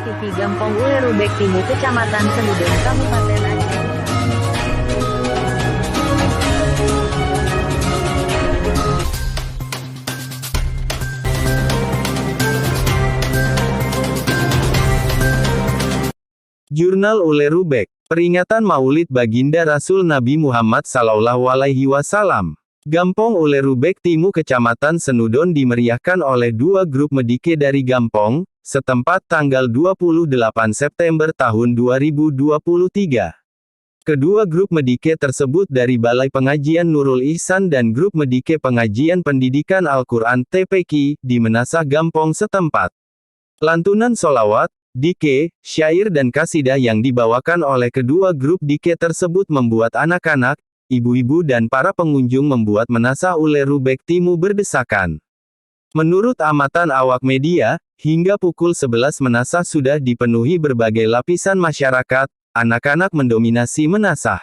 TPK Gampong Ulerubek Timur Kecamatan Senudon Kabupaten Aceh. Jurnal Ulerubek, peringatan Maulid Baginda Rasul Nabi Muhammad SAW. Gampong Ulerubek Timur Kecamatan Senudon dimeriahkan oleh dua grup medike dari Gampong, setempat tanggal 28 September tahun 2023. Kedua grup medike tersebut dari Balai Pengajian Nurul Ihsan dan grup medike Pengajian Pendidikan Al-Quran TPQ, di Menasah Gampong setempat. Lantunan solawat, dike, syair dan kasidah yang dibawakan oleh kedua grup dike tersebut membuat anak-anak, ibu-ibu dan para pengunjung membuat Menasah Ulerubek Timur berdesakan. Menurut amatan awak media, hingga pukul 11 Menasah sudah dipenuhi berbagai lapisan masyarakat, anak-anak mendominasi Menasah.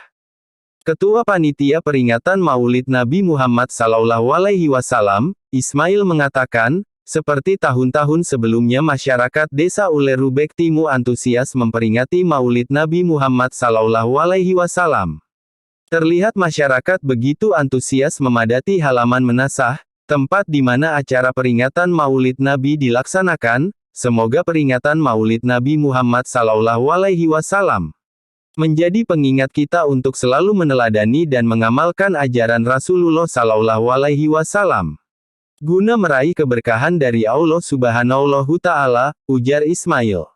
Ketua Panitia Peringatan Maulid Nabi Muhammad SAW, Ismail mengatakan, seperti tahun-tahun sebelumnya masyarakat Desa Ulerubek Timur antusias memperingati Maulid Nabi Muhammad SAW. Terlihat masyarakat begitu antusias memadati halaman Menasah, tempat di mana acara peringatan Maulid Nabi dilaksanakan. Semoga peringatan Maulid Nabi Muhammad SAW menjadi pengingat kita untuk selalu meneladani dan mengamalkan ajaran Rasulullah SAW, guna meraih keberkahan dari Allah Subhanahu Ta'ala, ujar Ismail.